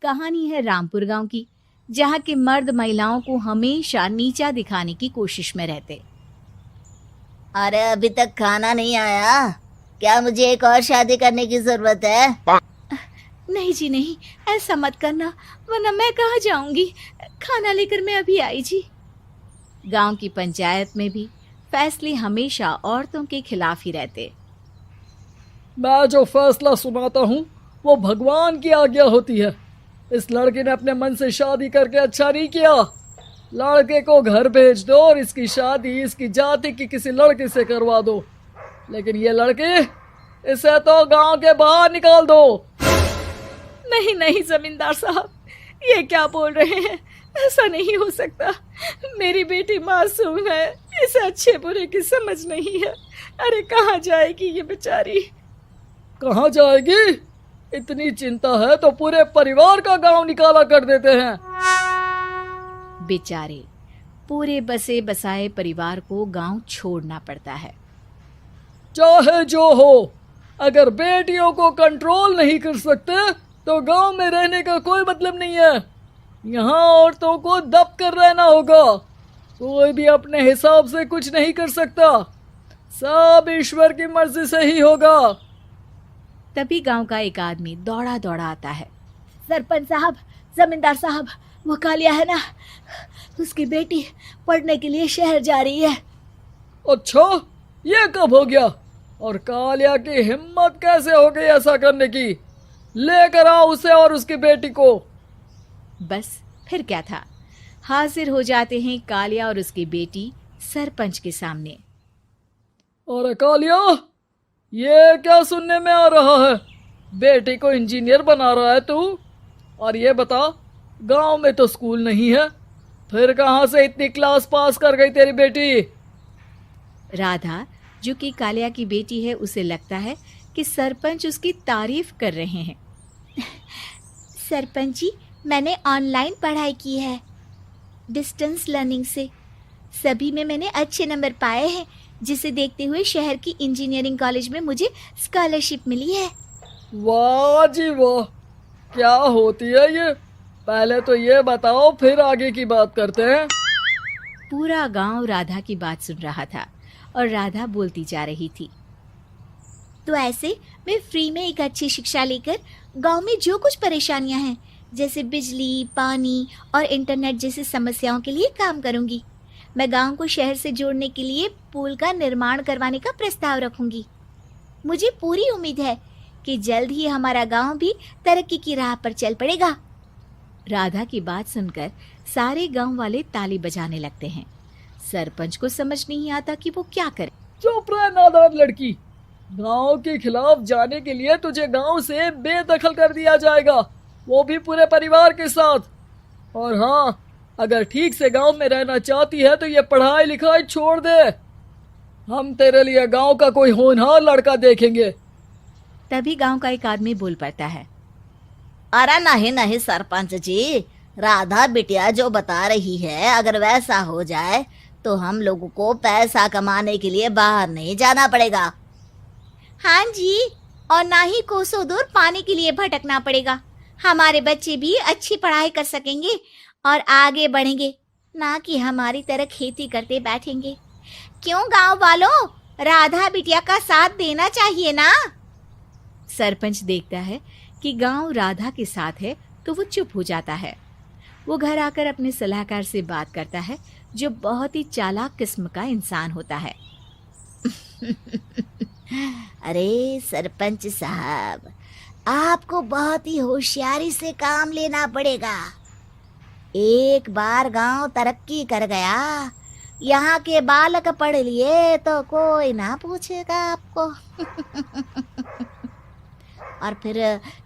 कहानी है रामपुर गांव की, जहां के मर्द महिलाओं को हमेशा नीचा दिखाने की कोशिश में रहते। अरे अभी तक खाना नहीं आया, क्या मुझे एक और शादी करने की जरूरत है? नहीं जी नहीं, ऐसा मत करना, वरना मैं कहाँ जाऊंगी। खाना लेकर मैं अभी आई जी। गांव की पंचायत में भी फैसले हमेशा औरतों के खिलाफ ही रहते। मैं जो फैसला सुनाता हूँ वो भगवान की आज्ञा होती है। इस लड़के ने अपने मन से शादी करके अच्छा नहीं किया। लड़के को घर भेज दो और इसकी शादी इसकी जाति की किसी लड़के से करवा दो, लेकिन ये लड़की, इसे तो गांव के बाहर निकाल दो। नहीं नहीं जमींदार साहब, ये क्या बोल रहे हैं? ऐसा नहीं हो सकता। मेरी बेटी मासूम है, इसे अच्छे बुरे की समझ नहीं है। अरे कहाँ जाएगी ये बेचारी? कहाँ जाएगी? इतनी चिंता है तो पूरे परिवार का गांव निकाला कर देते हैं। बेचारे पूरे बसे बसाए परिवार को गांव छोड़ना पड़ता है। चाहे जो हो, अगर बेटियों को कंट्रोल नहीं कर सकते तो गांव में रहने का कोई मतलब नहीं है। यहाँ औरतों को दब कर रहना होगा। कोई भी अपने हिसाब से कुछ नहीं कर सकता, सब ईश्वर की मर्जी से ही होगा। तभी गांव का एक आदमी दौड़ा दौड़ा आता है। सरपंच साहब, जमींदार साहब, वो कालिया है ना, उसकी बेटी पढ़ने के लिए शहर जा रही है। अच्छा, ये कब हो गया? और कालिया की हिम्मत कैसे हो गई ऐसा करने की? लेकर आओ उसे और उसकी बेटी को। बस फिर क्या था, हाजिर हो जाते हैं कालिया और उसकी बेटी सरपंच के सामने। अरे कालिया, ये क्या सुनने में आ रहा है? बेटी को इंजीनियर बना रहा है तू? और ये बता, गांव में तो स्कूल नहीं है, फिर कहां से इतनी क्लास पास कर गई तेरी बेटी? राधा, जो कि कालिया की बेटी है, उसे लगता है कि सरपंच उसकी तारीफ कर रहे हैं। सरपंच जी, मैंने ऑनलाइन पढ़ाई की है, डिस्टेंस लर्निंग से। सभी में मैंने अच्छे नंबर पाए हैं, जिसे देखते हुए शहर की इंजीनियरिंग कॉलेज में मुझे स्कॉलरशिप मिली है। वाह जी वाह, क्या होती है ये? पहले तो ये बताओ, फिर आगे की बात करते हैं। पूरा गांव राधा की बात सुन रहा था और राधा बोलती जा रही थी। तो ऐसे मैं फ्री में एक अच्छी शिक्षा लेकर गांव में जो कुछ परेशानियां हैं, जैसे बिजली, पानी और इंटरनेट जैसी समस्याओं के लिए काम करूंगी। मैं गांव को शहर से जोड़ने के लिए पुल का निर्माण करवाने का प्रस्ताव रखूंगी। मुझे पूरी उम्मीद है कि जल्द ही हमारा गांव भी तरक्की की राह पर चल पड़ेगा। राधा की बात सुनकर सारे गांव वाले ताली बजाने लगते हैं। सरपंच को समझ नहीं आता कि वो क्या करे। चुप रह नादान लड़की, गांव के खिलाफ जाने के लिए तुझे गांव से बेदखल कर दिया जाएगा, वो भी पूरे परिवार के साथ। और हाँ, अगर ठीक से गांव में रहना चाहती है तो ये पढ़ाई लिखाई छोड़ दे। हम तेरे लिए गांव का कोई होनहार लड़का देखेंगे। तभी गांव का एक आदमी बोल पड़ता है। अरे नहीं नहीं सरपंच जी, राधा बिटिया जो बता रही है, अगर वैसा हो जाए तो हम लोगों को पैसा कमाने के लिए बाहर नहीं जाना पड़ेगा। हाँ जी, और ना ही कोसों दूर पानी के लिए भटकना पड़ेगा। हमारे बच्चे भी अच्छी पढ़ाई कर सकेंगे और आगे बढ़ेंगे, ना कि हमारी तरह खेती करते बैठेंगे। क्यों गांव वालों, राधा बिटिया का साथ देना चाहिए ना। सरपंच देखता है कि गांव राधा के साथ है तो वो चुप हो जाता है। वो घर आकर अपने सलाहकार से बात करता है, जो बहुत ही चालाक किस्म का इंसान होता है। अरे सरपंच साहब, आपको बहुत ही होशियारी से काम लेना पड़ेगा। एक बार गांव तरक्की कर गया, यहाँ के बालक पढ़ लिए तो कोई ना पूछेगा आपको। और फिर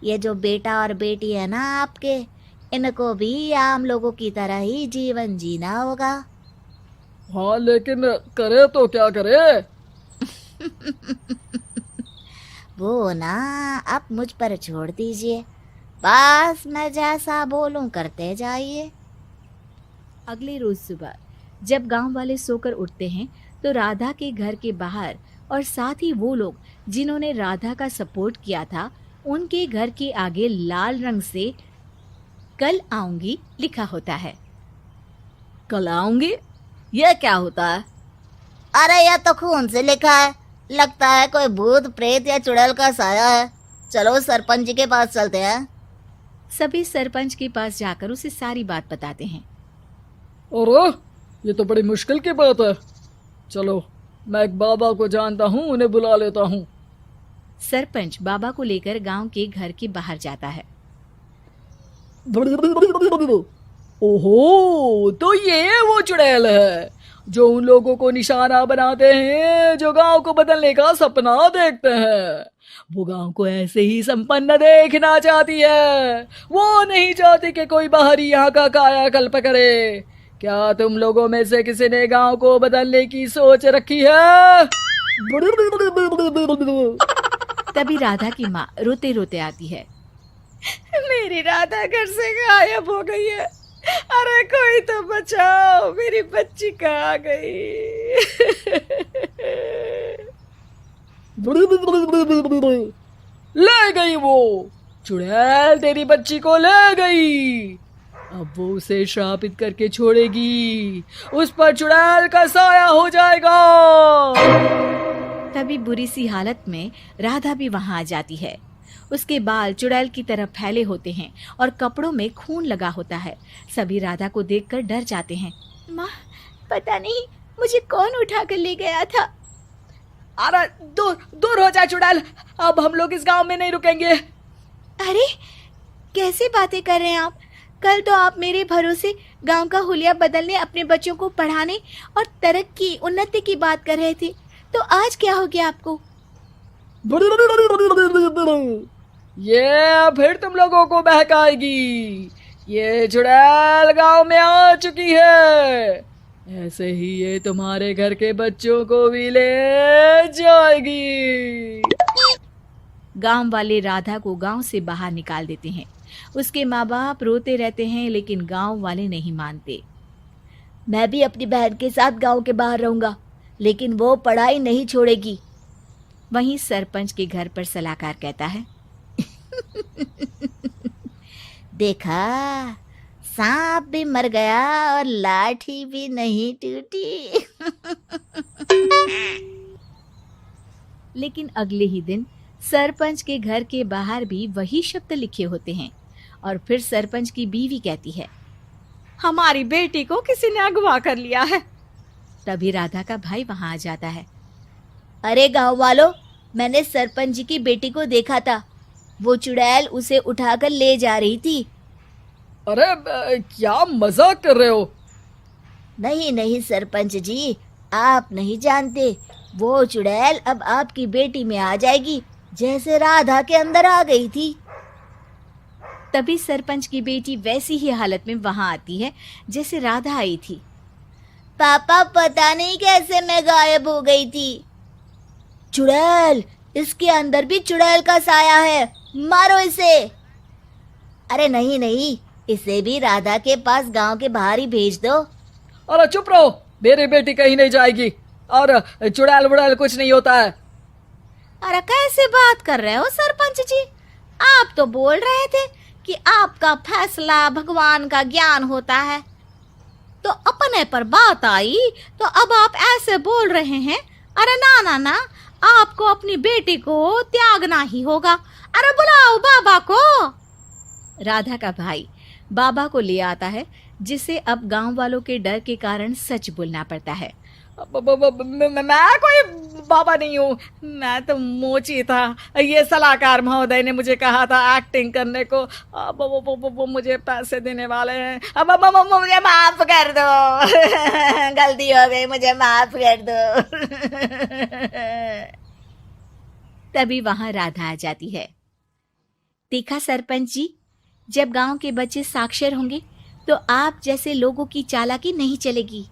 ये जो बेटा और बेटी है ना आपके, इनको भी आम लोगों की तरह ही जीवन जीना होगा। हाँ, लेकिन करे तो क्या करे? वो ना आप मुझ पर छोड़ दीजिए, बस मैं जैसा बोलूं करते जाइए। अगले रोज सुबह जब गांव वाले सोकर उठते हैं तो राधा के घर के बाहर और साथ ही वो लोग जिन्होंने राधा का सपोर्ट किया था, उनके घर के आगे लाल रंग से कल आऊंगी लिखा होता है। कल आऊंगी, यह क्या होता है? अरे यह तो खून से लिखा है, लगता है कोई भूत प्रेत या चुड़ैल का साया है। चलो सरपंच जी के पास चलते हैं। सभी सरपंच के पास जाकर उसे सारी बात बताते हैं। अरे ये तो बड़ी मुश्किल की बात है। चलो मैं एक बाबा को जानता हूँ, उन्हें बुला लेता हूँ। सरपंच बाबा को लेकर गांव के घर के बाहर जाता है। ओहो, तो ये वो चुड़ैल है जो उन लोगों को निशाना बनाते हैं जो गांव को बदलने का सपना देखते हैं। वो गांव को ऐसे ही संपन्न देखना चाहती है। वो नहीं चाहती कि कोई बाहरी यहाँ का कायाकल्प करे। क्या तुम लोगों में से किसी ने गांव को बदलने की सोच रखी है? तभी राधा की माँ रोते रोते आती है। मेरी राधा घर से गायब हो गई है। अरे कोई तो बचाओ, मेरी बच्ची कहाँ गई? ले गई वो चुड़ैल, तेरी बच्ची को ले गई। अब वो उसे श्रापित करके छोड़ेगी, उस पर चुड़ैल का साया हो जाएगा। तभी बुरी सी हालत में राधा भी वहां आ जाती है। उसके बाल चुड़ैल की तरह फैले होते हैं और कपड़ों में खून लगा होता है। सभी राधा को देखकर डर जाते हैं। माँ, पता नहीं मुझे कौन उठा कर ले गया था। अरे दूर दूर हो जा चुड़ैल, अब हम लोग इस गांव में नहीं रुकेंगे। अरे कैसे बातें कर रहे हैं आप? कल तो आप मेरे भरोसे गांव का हुलिया बदलने, अपने बच्चों को पढ़ाने और तरक्की उन्नति की बात कर रहे थे, तो आज क्या हो गया आपको? ये फिर तुम लोगों को बहकाएगी। ये चुड़ैल गांव में आ चुकी है, ऐसे ही ये तुम्हारे घर के बच्चों को भी ले जाएगी। गांव वाले राधा को गांव से बाहर निकाल देते हैं। उसके माँ बाप रोते रहते हैं, लेकिन गांव वाले नहीं मानते। मैं भी अपनी बहन के साथ गांव के बाहर रहूंगा, लेकिन वो पढ़ाई नहीं छोड़ेगी। वहीं सरपंच के घर पर सलाहकार कहता है। देखा, सांप भी मर गया और लाठी भी नहीं टूटी। लेकिन अगले ही दिन सरपंच के घर के बाहर भी वही शब्द लिखे होते हैं और फिर सरपंच की बीवी कहती है, हमारी बेटी को किसी ने अगवा कर लिया है। तभी राधा का भाई वहां आ जाता है। अरे गांव वालों, मैंने सरपंच जी की बेटी को देखा था। वो चुड़ैल उसे उठाकर ले जा रही थी। अरे क्या मजाक कर रहे हो? नहीं नहीं सरपंच जी, आप नहीं जानते। वो चुड़ैल अब आपकी बेटी में आ जाएगी, जैसे राधा के अंदर आ गई थी। तभी सरपंच की बेटी वैसी ही हालत में वहां आती है जैसे राधा आई थी। पापा, पता नहीं कैसे मैं गायब हो गई थी। चुड़ैल, इसके अंदर भी चुड़ैल का साया है, मारो इसे। अरे नहीं नहीं, इसे भी राधा के पास गांव के बाहर ही भेज दो। अरे चुप रहो, मेरी बेटी कहीं नहीं जाएगी और चुड़ैल वुड़ैल कुछ नहीं होता है। अरे कैसे बात कर रहे हो सरपंच जी? आप तो बोल रहे थे कि आपका फैसला भगवान का ज्ञान होता है, तो अपने पर बात आई तो अब आप ऐसे बोल रहे हैं। अरे ना ना ना, आपको अपनी बेटी को त्यागना ही होगा। अरे बुलाओ बाबा को। राधा का भाई बाबा को ले आता है, जिसे अब गांव वालों के डर के कारण सच बोलना पड़ता है। मैं कोई बाबा नहीं हूँ, मैं तो मोची था। ये सलाहकार महोदय ने मुझे कहा था एक्टिंग करने को। अब वो मुझे पैसे देने वाले हैं। अब मुझे माफ कर दो। गलती हो गई, मुझे माफ कर दो। तभी वहां राधा आ जाती है। देखा सरपंच जी, जब गांव के बच्चे साक्षर होंगे तो आप जैसे लोगों की चालाकी नहीं चलेगी।